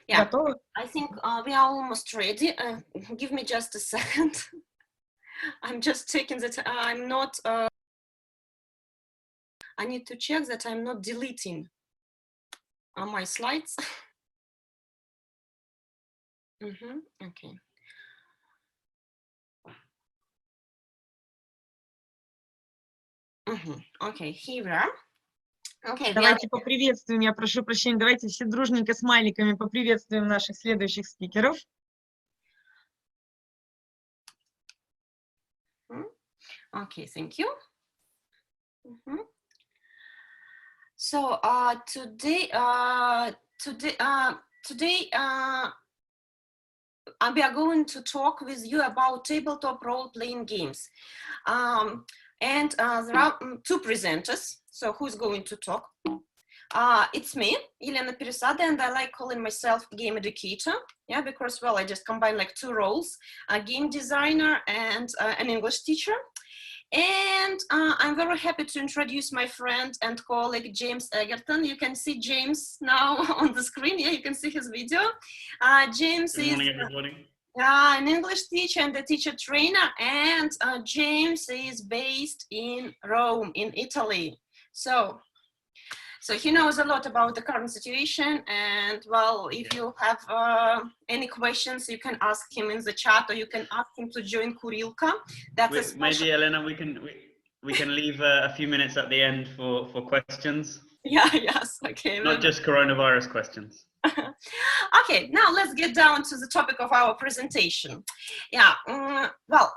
Yeah, Готовы? I think we are almost ready. Give me just a second. I'm just checking that I'm not, I need to check that I'm not deleting my slides. Okay. Okay, here we are. Okay, we are. Давайте поприветствуем, я прошу прощения, давайте все дружненько смайликами поприветствуем наших следующих спикеров. Okay, thank you. So today we are going to talk with you about tabletop role-playing games. And there are two presenters. So who's going to talk? It's me, Elena Peresada, and I like calling myself game educator. Yeah, because, well, I just combine like two roles, a game designer and an English teacher. And I'm very happy to introduce my friend and colleague, James Egerton. You can see James now on the screen. Yeah, you can see his video. James Good morning, everybody. an English teacher and a teacher trainer, and James is based in Rome, in Italy. So he knows a lot about the current situation, and well, if you have any questions, you can ask him in the chat, or you can ask him to join Kurilka. That's maybe Elena, we can leave a few minutes at the end for questions. Yeah, yes, okay. Not just coronavirus questions. Okay, now let's get down to the topic of our presentation. Yeah, well,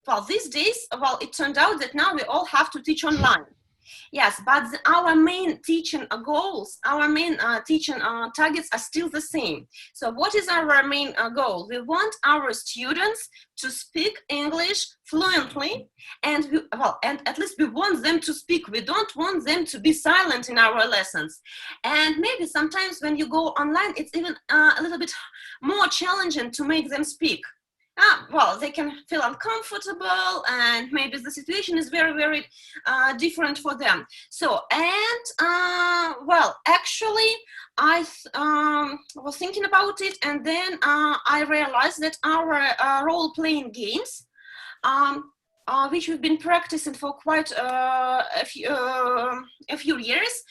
well, these days, well, it turned out that now we all have to teach online. Yes, but our main teaching goals, our main teaching targets are still the same. So what is our main goal? We want our students to speak English fluently, and and at least we want them to speak. We don't want them to be silent in our lessons. And maybe sometimes when you go online, it's even a little bit more challenging to make them speak. Well, they can feel uncomfortable, and maybe the situation is very, very different for them. So, and well, actually, I was thinking about it, and then I realized that our role-playing games, which we've been practicing for quite a few years,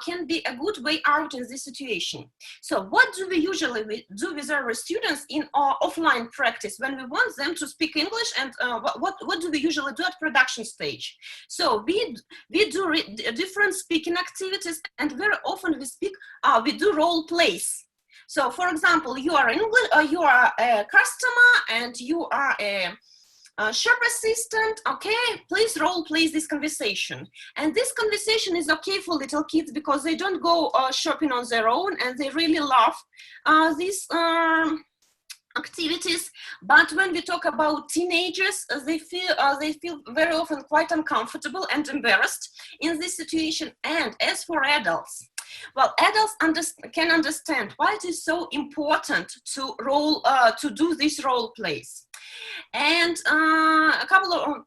can be a good way out in this situation. So what do we usually do with our students in our offline practice when we want them to speak English, and what do we usually do at production stage? So we do different speaking activities, and very often we do role plays. So for example, you are you are a customer, and you are a shop assistant. Okay, please role play this conversation. And this conversation is okay for little kids because they don't go shopping on their own, and they really love these activities. But when we talk about teenagers, they feel very often quite uncomfortable and embarrassed in this situation. And as for adults, well, adults can understand why it is so important to do these role plays. And a couple of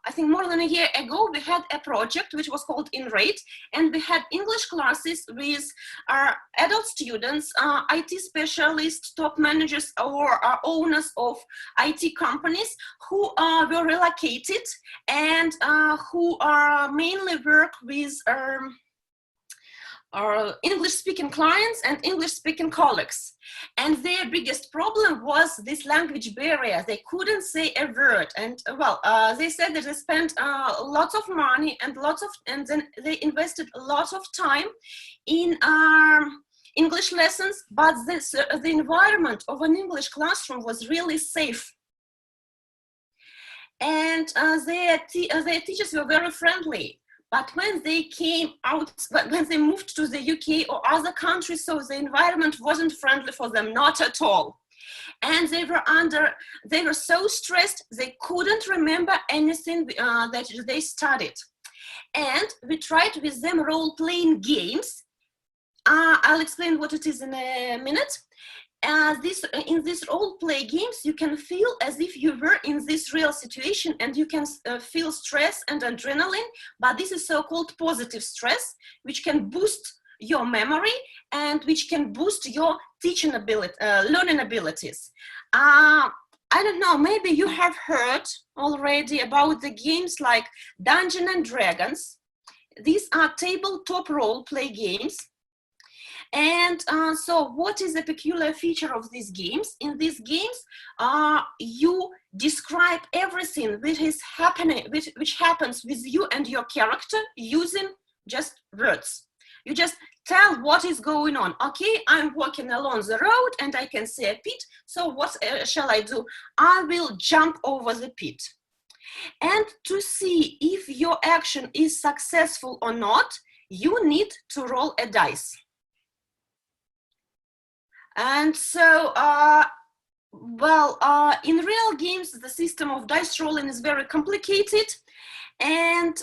I think more than a year ago, we had a project which was called Enrate, and we had English classes with adult students, IT specialists, top managers, or owners of IT companies who were relocated, and who mainly work with English-speaking clients and English-speaking colleagues. And their biggest problem was this language barrier. They couldn't say a word. And well, they said that they spent lots of money and then they invested a lot of time in English lessons, but the environment of an English classroom was really safe. And their teachers were very friendly. But when they came out, when they moved to the UK or other countries, so the environment wasn't friendly for them, not at all. And they were so stressed, they couldn't remember anything that they studied. And we tried with them role-playing games. I'll explain what it is in a minute. In these role-play games, you can feel as if you were in this real situation, and you can feel stress and adrenaline, but this is so-called positive stress, which can boost your memory and which can boost your teaching ability, learning abilities. I don't know, maybe you have heard already about the games like Dungeons and Dragons. These are tabletop role play games. And so what is the peculiar feature of these games? In these games, you describe everything which is happening, which happens with you and your character using just words. You just tell what is going on. Okay, I'm walking along the road and I can see a pit. So what shall I do? I will jump over the pit. And to see if your action is successful or not, you need to roll a dice. And so, in real games, the system of dice rolling is very complicated. And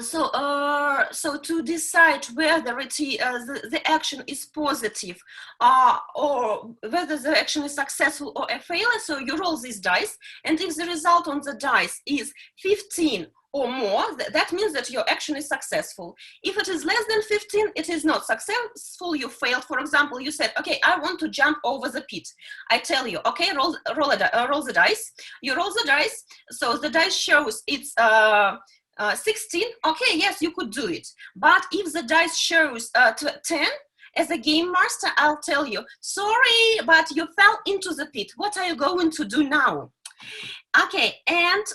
so to decide whether the action is positive or whether the action is successful or a failure, so you roll these dice, and if the result on the dice is 15 or more, that means that your action is successful. If it is less than 15, it is not successful, you failed. For example, you said, okay, I want to jump over the pit. I tell you, okay, roll the dice. You roll the dice, so the dice shows it's 16, okay, yes, you could do it. But if the dice shows 10, as a game master, I'll tell you, sorry, but you fell into the pit. What are you going to do now? Okay, and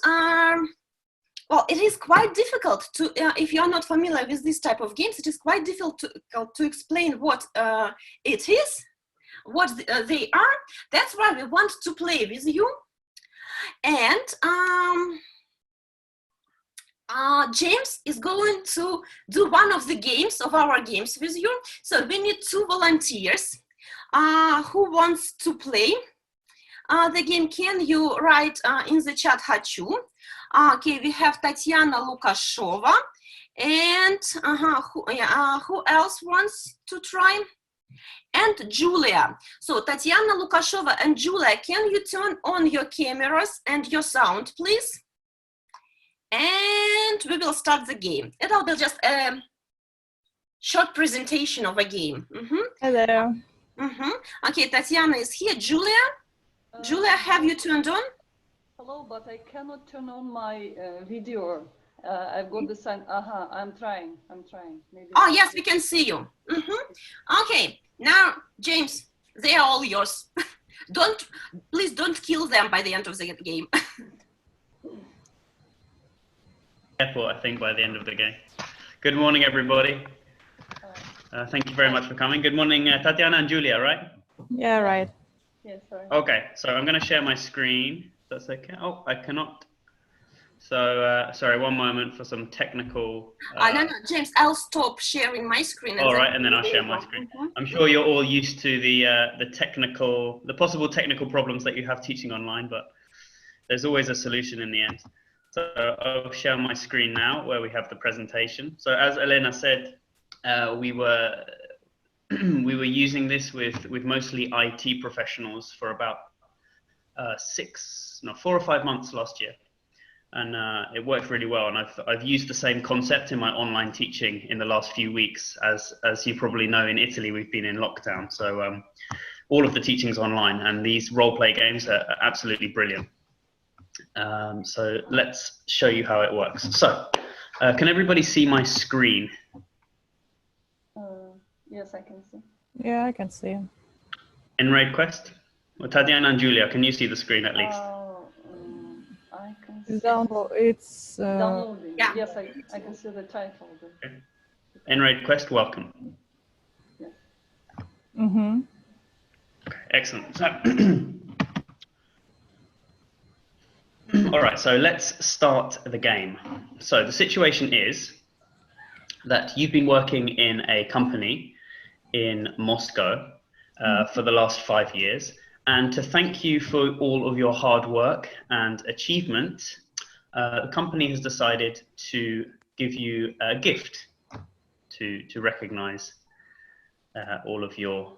well, it is quite difficult to, if you're not familiar with this type of games, it is quite difficult to explain what it is, what they are. That's why we want to play with you. And James is going to do one of the games of our games with you. So we need 2 volunteers who wants to play the game. Can you write in the chat "хочу"? Okay, we have Tatiana Lukashova, and who else wants to try? And Julia. So Tatiana Lukashova and Julia, can you turn on your cameras and your sound, please? And we will start the game. It'll be just a short presentation of a game. Hello. Okay, Tatiana is here. Julia? Julia, have you turned on? Hello, but I cannot turn on my video. I've got the sign. I'm trying. Maybe. Oh, yes, we can see you. Okay, now, James, they are all yours. Please don't kill them by the end of the game. Airport, I think, by the end of the game. Good morning, everybody. Thank you very much for coming. Good morning, Tatiana and Julia, right? Yeah, right. Yes, sorry. Okay, so I'm going to share my screen. That's okay. Oh, I cannot. So, sorry, one moment for some technical... No, James, I'll stop sharing my screen. All right, and then I'll share my screen. I'm sure you're all used to the possible technical problems that you have teaching online, but there's always a solution in the end. So I'll share my screen now where we have the presentation. So as Elena said, we were using this with mostly IT professionals for about 4 or 5 months last year, and it worked really well. And I've used the same concept in my online teaching in the last few weeks. As you probably know, in Italy we've been in lockdown, so all of the teaching's online, and these role play games are absolutely brilliant. So let's show you how it works. So can everybody see my screen? Yes, I can see. Yeah, I can see. In Raid Quest? Well, Tatiana and Julia, can you see the screen at least? I can see. It's Downloading. Yeah. Yes, I can see the title. Okay. In Raid Quest, welcome. Yes. Mm-hmm. Okay, excellent. So, all right, so let's start the game. So the situation is that you've been working in a company in Moscow for the last 5 years. And to thank you for all of your hard work and achievement, the company has decided to give you a gift to recognize all of your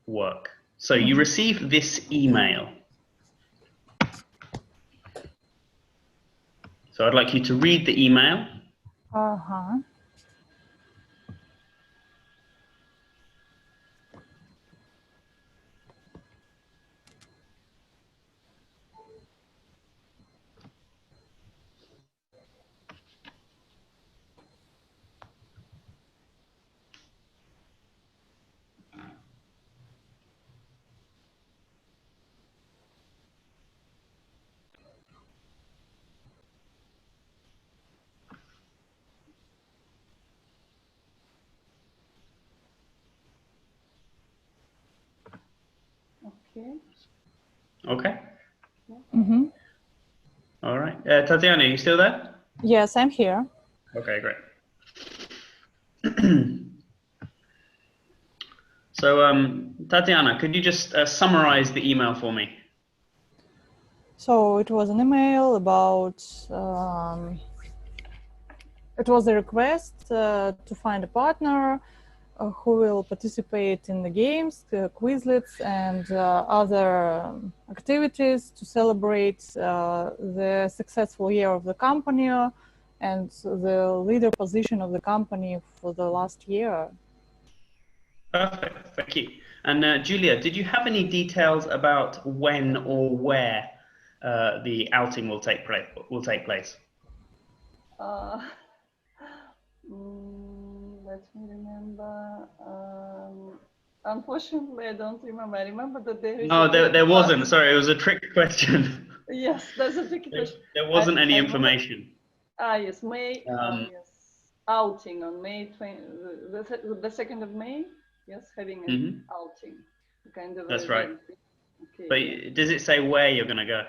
work. So you receive this email. So So I'd like you to read the email. Uh-huh. Okay. Okay. Mm-hmm. All right. Tatiana, are you still there? Yes, I'm here. Okay, great. So, Tatiana, could you just summarize the email for me? So it was an email about, it was a request to find a partner who will participate in the games, Quizlets, and other activities to celebrate the successful year of the company and the leader position of the company for the last year. Perfect, thank you. And Julia, did you have any details about when or where the outing will take place? Let me remember. Unfortunately, I don't remember. I remember that there is. No, there wasn't. Sorry, it was a trick question. Yes, that's a tricky question. There wasn't any information. Yes, May. Yes, outing on May 20, the 2nd of May. Yes, having an outing, kind of. That's right. Okay. But does it say where you're going to go?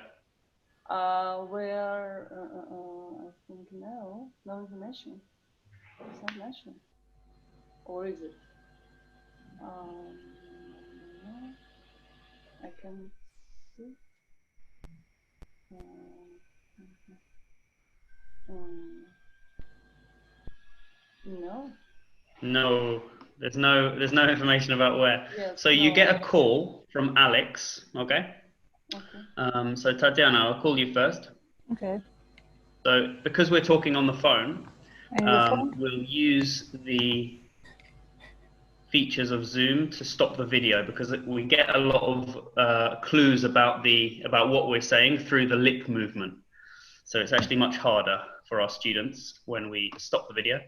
Where? I think no information. It's not mentioned. Or is it? I can see. No. No, there's no information about where. Yes, so you get a call from Alex, okay? Okay. So Tatiana, I'll call you first. Okay. So because we're talking on the phone, we'll use the features of Zoom to stop the video because we get a lot of clues about what we're saying through the lip movement. So it's actually much harder for our students when we stop the video.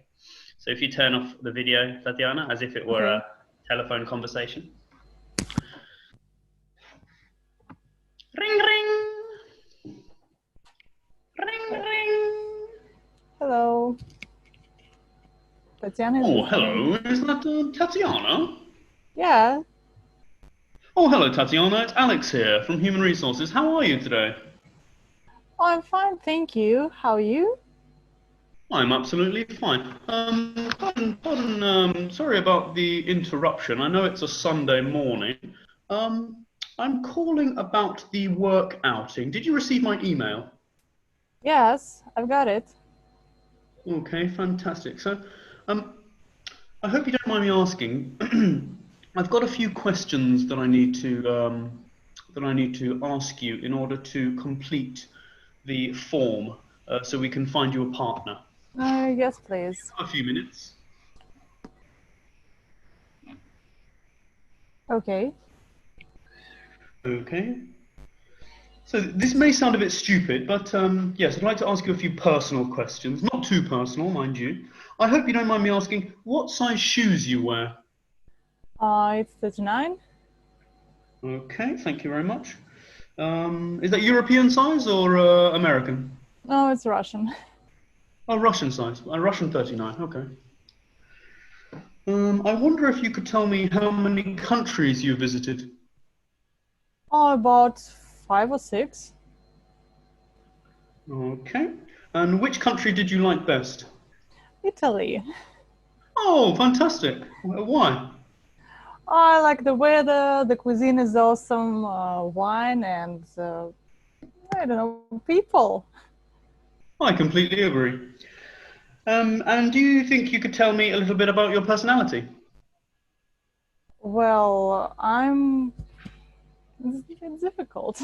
So if you turn off the video, Tatiana, as if it were a telephone conversation. Ring, ring. Ring, ring. Hello. Tatiana is listening. Hello. Is that Tatiana? Yeah. Oh, hello, Tatiana. It's Alex here from Human Resources. How are you today? Oh, I'm fine, thank you. How are you? I'm absolutely fine. Pardon, sorry about the interruption. I know it's a Sunday morning. I'm calling about the work outing. Did you receive my email? Yes, I've got it. Okay, fantastic. So, I hope you don't mind me asking. I've got a few questions that I need to ask you in order to complete the form, so we can find you a partner. Yes, please. A few minutes. Okay. Okay. So this may sound a bit stupid, but yes, I'd like to ask you a few personal questions. Not too personal, mind you. I hope you don't mind me asking what size shoes you wear. It's 39. Okay, thank you very much. Is that European size or American? No, it's Russian. Oh, Russian size. Russian 39, okay. I wonder if you could tell me how many countries you visited. Oh, about 5 or 6. Okay. And which country did you like best? Italy. Oh, fantastic. Why? I like the weather, the cuisine is awesome, wine, and I don't know, people. I completely agree. And do you think you could tell me a little bit about your personality? Well, it's difficult.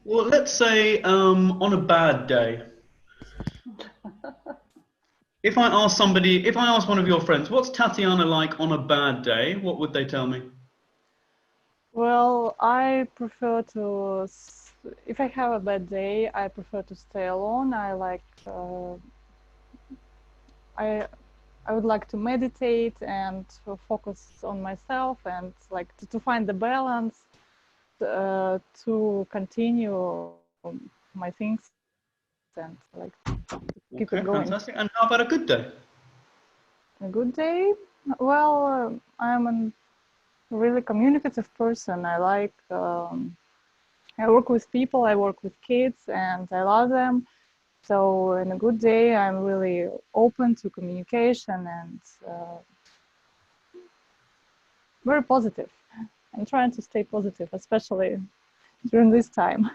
Well, let's say on a bad day, If I ask somebody, if I ask one of your friends, what's Tatiana like on a bad day, what would they tell me? Well, I prefer to, if I have a bad day, I prefer to stay alone. I like, I would like to meditate and to focus on myself and like to find the balance, to continue my things and like keep it going. Fantastic. And how about a good day? A good day? Well, I'm a really communicative person. I like, I work with people, I work with kids, and I love them. So in a good day, I'm really open to communication and very positive. I'm trying to stay positive, especially during this time.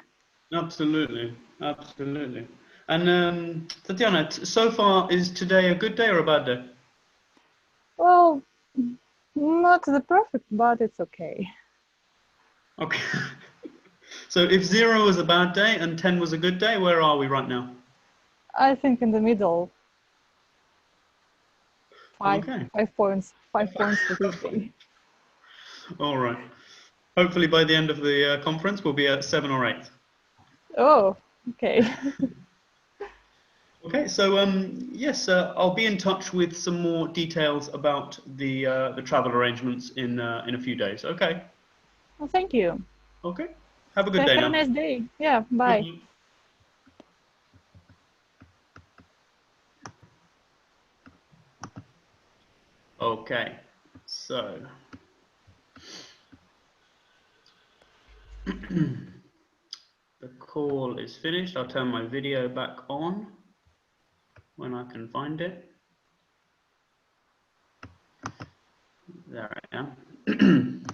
Absolutely, absolutely. And Tatiana, so far, is today a good day or a bad day? Well, not the perfect, but it's okay. Okay. So if 0 was a bad day and 10 was a good day, where are we right now? I think in the middle. Five points for this day. All right. Hopefully by the end of the conference, we'll be at 7 or 8. Oh, okay. Okay, so yes, I'll be in touch with some more details about the travel arrangements in a few days. Okay. Well, thank you. Okay. Have a good day Have now. a nice day. Yeah, bye. Mhm. Okay, so the call is finished. I'll turn my video back on when I can find it. There I am.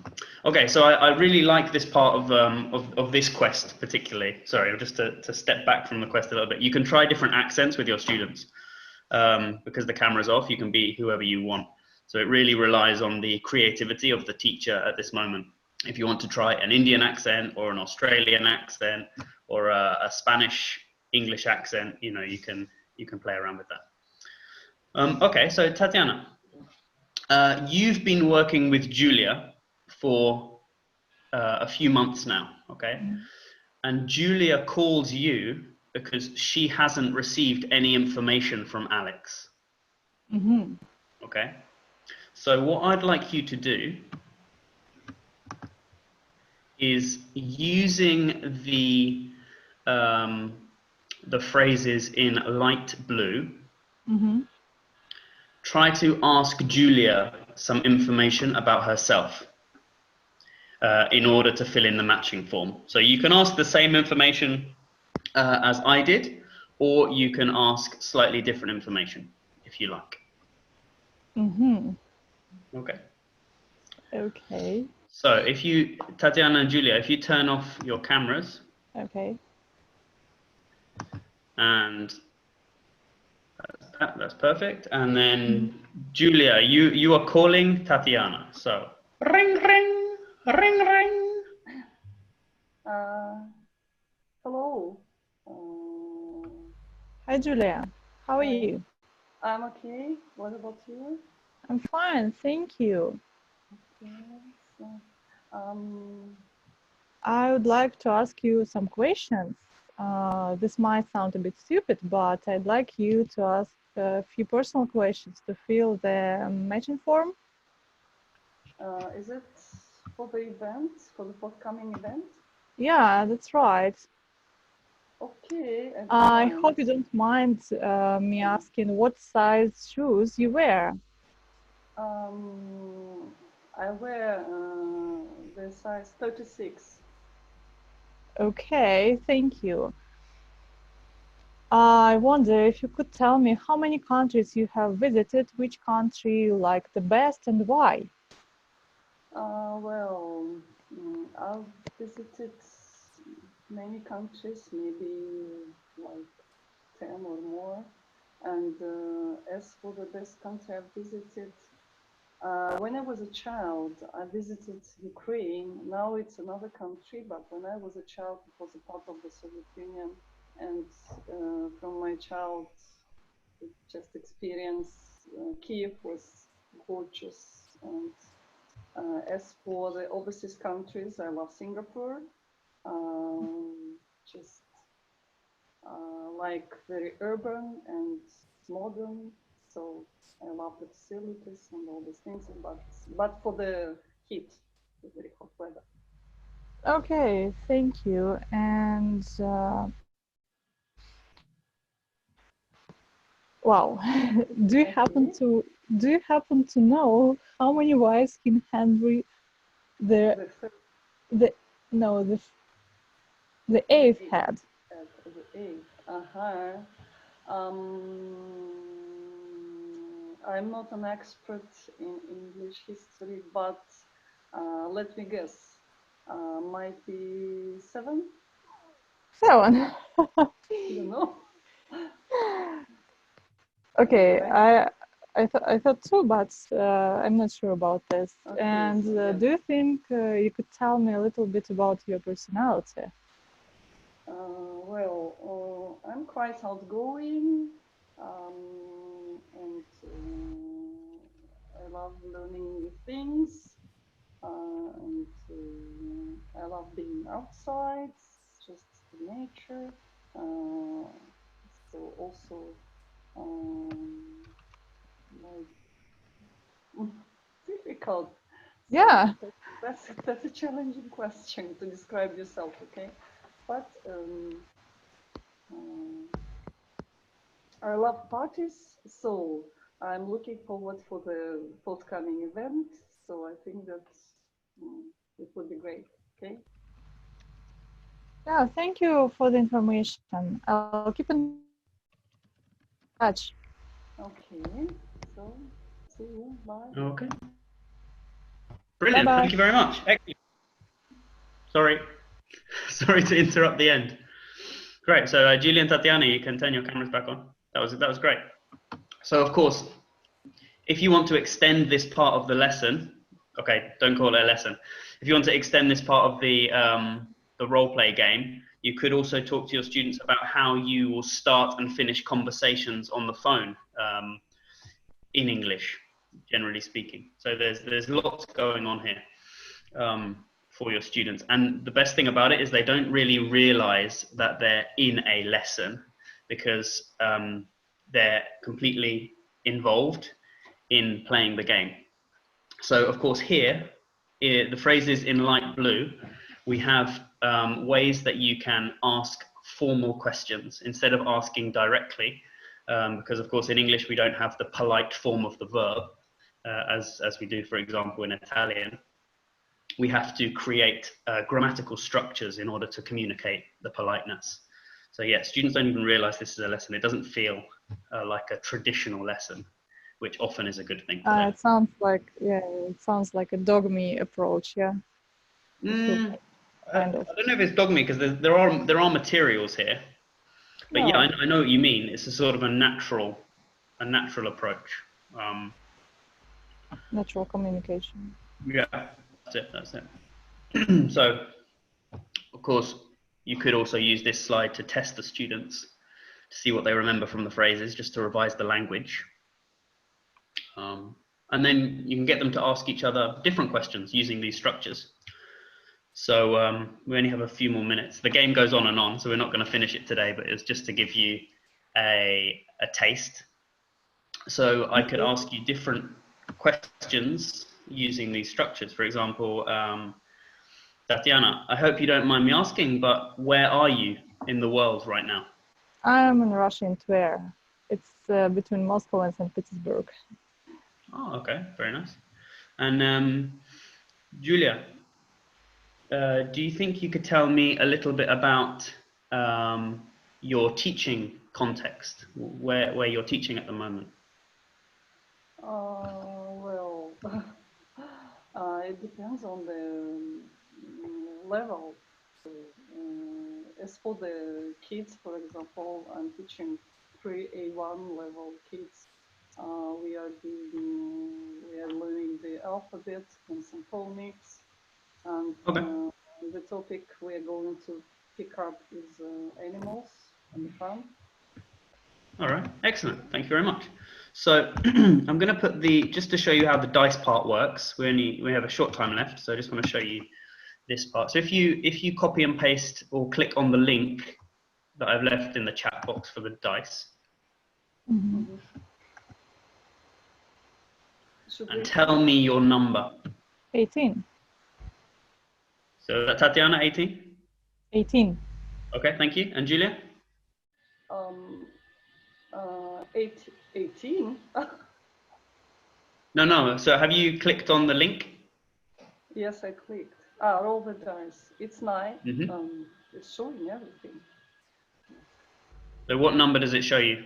Okay, so I really like this part of this quest particularly. Sorry, just to step back from the quest a little bit. You can try different accents with your students. Because the camera's off, you can be whoever you want. So it really relies on the creativity of the teacher at this moment. If you want to try an Indian accent or an Australian accent or a Spanish English accent, you know, you can play around with that. Okay, so Tatiana, you've been working with Julia for a few months now, okay? And Julia calls you because she hasn't received any information from Alex. Mm-hmm. Okay, so what I'd like you to do is using the phrases in light blue, try to ask Julia some information about herself in order to fill in the matching form. So you can ask the same information as I did, or you can ask slightly different information if you like. Okay. Okay. So if you, Tatiana and Julia, if you turn off your cameras. Okay. And that's perfect. And then Julia, you are calling Tatiana. So ring, ring, ring, ring. Hello. Hi, Julia. How are you? I'm okay. What about you? I'm fine, thank you. Okay. So, I would like to ask you some questions. This might sound a bit stupid, but I'd like you to ask a few personal questions to fill the matching form. Is it for the event, for the forthcoming event? Yeah, that's right. Okay. I hope you don't mind me asking what size shoes you wear. I wear the size 36. Okay, thank you. I wonder if you could tell me how many countries you have visited, which country you like the best and why? Well, I've visited many countries, maybe like 10 or more. And as for the best country I've visited, when I was a child, I visited Ukraine. Now it's another country, but when I was a child, it was a part of the Soviet Union. And from my childhood just experience. Kiev was gorgeous. And as for the overseas countries, I love Singapore. Just like very urban and modern. So I love the facilities and all these things, but for the heat, the very hot weather. Okay, thank you. And wow, do you happen to know how many wives King Henry the eighth had? The eighth. I'm not an expert in English history, but let me guess. Might be 7? 7. You know? Okay, I thought too, but I'm not sure about this. Okay, And so do you think you could tell me a little bit about your personality? Well, I'm quite outgoing, and I love learning new things, and I love being outside, just nature. So also, like difficult. So Yeah. that's a challenging question to describe yourself, okay? But I love parties, so I'm looking forward for the forthcoming event. So I think that it would be great. Okay. Yeah, thank you for the information. I'll keep in touch. Okay. So see you. Bye. Okay. Brilliant. Bye-bye. Thank you very much. Excellent. Sorry to interrupt the end. Great. So Julie and Tatiana, you can turn your cameras back on. That was great. So of course, if you want to extend this part of the lesson, okay, don't call it a lesson. If you want to extend this part of the role play game, you could also talk to your students about how you will start and finish conversations on the phone in English, generally speaking. So there's lots going on here for your students. And the best thing about it is they don't really realize that they're in a lesson because they're completely involved in playing the game. So of course here, the phrases in light blue, we have ways that you can ask formal questions instead of asking directly, because of course in English we don't have the polite form of the verb as we do, for example, in Italian. We have to create grammatical structures in order to communicate the politeness. So yeah, students don't even realize this is a lesson. It doesn't feel like a traditional lesson, which often is a good thing for them. It sounds like a dogme approach, yeah. I Kind of. don't know if it's dogme because there are materials here, but No. yeah, I know what you mean. It's a sort of a natural approach. Natural communication. Yeah, that's it. So, of course, you could also use this slide to test the students to see what they remember from the phrases, just to revise the language. And then you can get them to ask each other different questions using these structures. So we only have a few more minutes. The game goes on and on, so we're not going to finish it today, but it's just to give you a taste. So I could ask you different questions using these structures. For example, Tatiana, I hope you don't mind me asking, but where are you in the world right now? I'm in Russia, in Tver. It's between Moscow and St. Petersburg. Oh, okay, very nice. And Julia, do you think you could tell me a little bit about your teaching context, where you're teaching at the moment? Well, it depends on the level. As for the kids, for example, I'm teaching pre-A1 level kids. We are learning the alphabet and some phonics, and the topic we are going to pick up is animals and the farm. All right, excellent. Thank you very much. So I'm going to put just to show you how the dice part works. We have a short time left, so I just want to show you this part. So if you copy and paste or click on the link that I've left in the chat box for the dice, and tell me your number. 18. So that's Tatiana, 18? 18. Okay, thank you. And Julia? 18. No. So have you clicked on the link? Yes, I clicked. Roll the dice. It's 9. Mm-hmm. It's showing everything. So what number does it show you?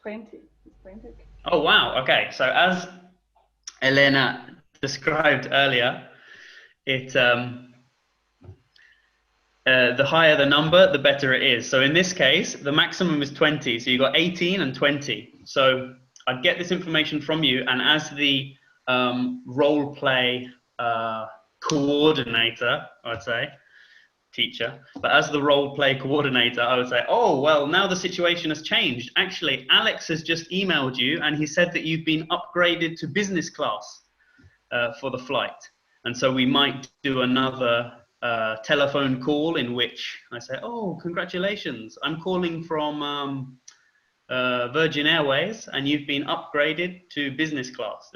20. It's 20. Oh, wow. Okay. So as Elena described earlier, the higher the number, the better it is. So in this case, the maximum is 20. So you got 18 and 20. So I'd get this information from you, and as the role play coordinator, I'd say, teacher, but as the role play coordinator, I would say, oh, well, now the situation has changed. Actually, Alex has just emailed you, and he said that you've been upgraded to business class for the flight. And so we might do another telephone call in which I say, oh, congratulations, I'm calling from Virgin Airways, and you've been upgraded to business class.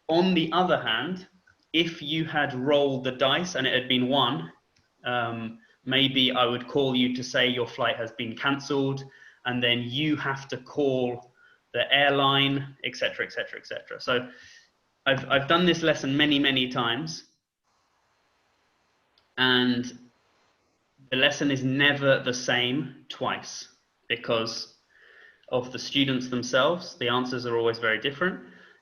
On the other hand, if you had rolled the dice and it had been 1, maybe I would call you to say your flight has been cancelled, and then you have to call the airline, etc., etc., etc. So I've done this lesson many times, and the lesson is never the same twice because of the students themselves. The answers are always very different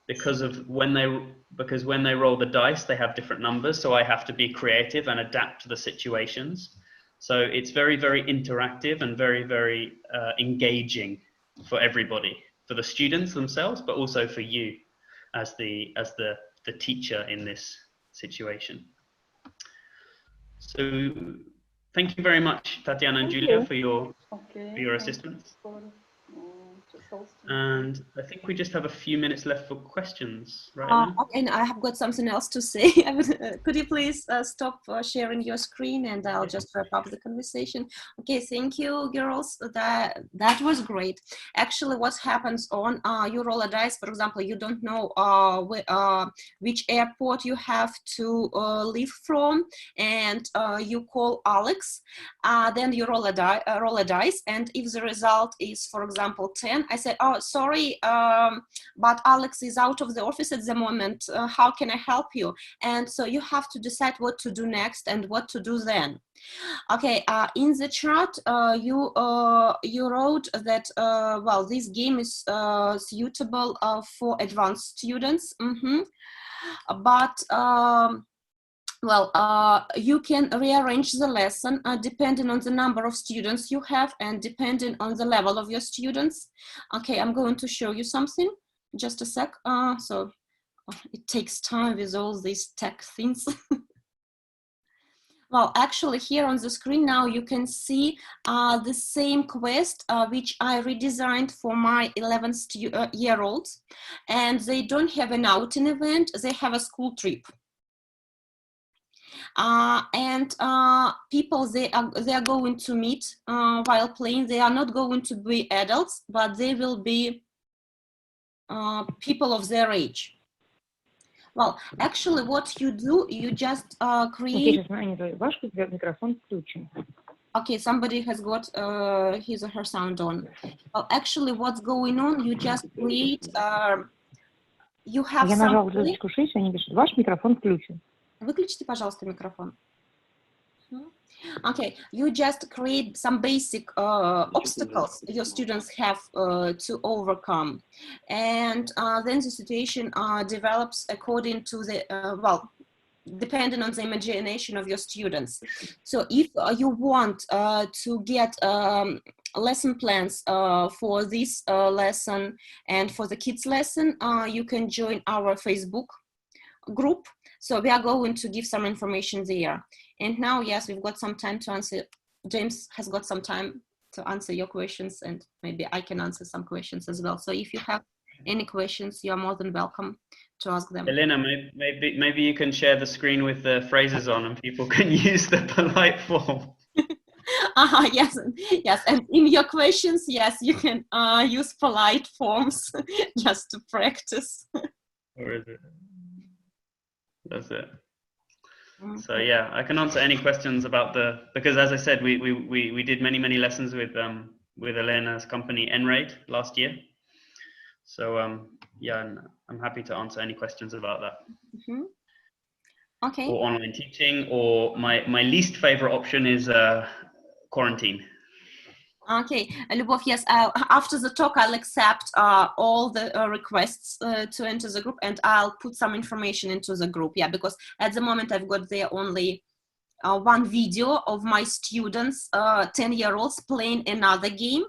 because when they roll the dice, they have different numbers. So I have to be creative and adapt to the situations. So it's very interactive and very engaging for everybody, for the students themselves, but also for you as the teacher in this situation. So thank you very much, Tatiana and Julia, for your assistance. And I think we just have a few minutes left for questions, right? Okay, and I have got something else to say. Could you please stop sharing your screen, and I'll just wrap up the conversation. Okay, thank you, girls. That was great. Actually, what happens on you roll a dice, for example, you don't know which airport you have to leave from, and you call Alex. Then you roll a dice, and if the result is, for example, 10, I said, oh, sorry, but Alex is out of the office at the moment. How can I help you? And so you have to decide what to do next and what to do then. Okay, in the chat, you wrote that, well, this game is suitable for advanced students. But well, you can rearrange the lesson depending on the number of students you have and depending on the level of your students. Okay, I'm going to show you something. Just a sec. So it takes time with all these tech things. Well, actually here on the screen now you can see the same quest which I redesigned for my 11th-year-olds, and they don't have an outing event, they have a school trip. And people they are going to meet while playing. They are not going to be adults, but they will be people of their age. Well, actually, what you do, you just create. Okay, somebody has got his or her sound on. Well, actually, what's going on? You just create. You have something. Выключите, пожалуйста, микрофон. Okay, you just create some basic obstacles your students have to overcome, and then the situation develops according to the well, depending on the imagination of your students. So if you want to get lesson plans for this lesson and for the kids lesson, you can join our Facebook group. So we are going to give some information there. And now, yes, we've got some time to answer. James has got some time to answer your questions, and maybe I can answer some questions as well. So if you have any questions, you are more than welcome to ask them. Elena, maybe you can share the screen with the phrases on, and people can use the polite form. Yes, yes, and in your questions, yes, you can use polite forms just to practice. Or is it? That's it. So yeah, I can answer any questions about because as I said, we did many lessons with Elena's company Enrate last year. So yeah, I'm happy to answer any questions about that. Mm-hmm. Okay. Or online teaching, or my least favorite option is quarantine. Okay, Lyubov, yes, after the talk, I'll accept all the requests to enter the group, and I'll put some information into the group, yeah, because at the moment I've got there only one video of my students, 10-year-olds, playing another game.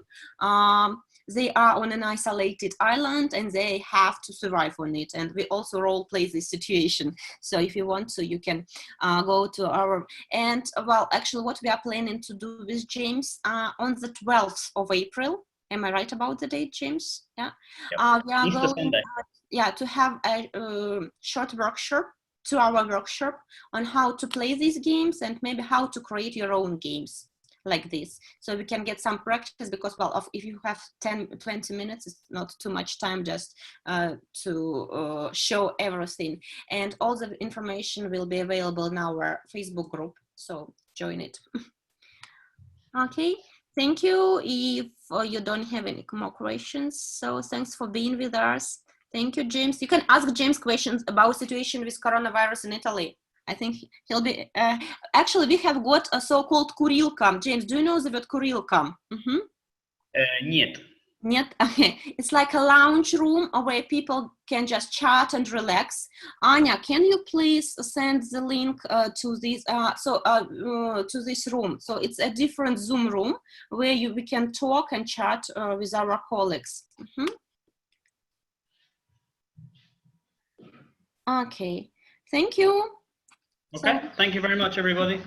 They are on an isolated island and they have to survive on it. And we also role play this situation. So if you want to, you can go to our, and well, actually what we are planning to do with James on the 12th of April. Am I right about the date, James? Yeah. Yep. We are Easter going, Sunday. yeah, to have a short workshop, 2-hour workshop on how to play these games and maybe how to create your own games like this, so we can get some practice, because well, if you have 10-20 minutes, it's not too much time just to show everything, and all the information will be available in our Facebook group, so join it. Okay, thank you. If you don't have any more questions, so thanks for being with us. Thank you, James. You can ask James questions about situation with coronavirus in Italy. I think he'll be, actually we have got a so-called kurilka. James, do you know the word kurilka? Mm-hmm. Нет. Нет? Okay. It's like a lounge room where people can just chat and relax. Anya, can you please send the link to this, to this room? So it's a different Zoom room where we can talk and chat with our colleagues. Mm-hmm. Okay, thank you. Okay, thank you very much, everybody.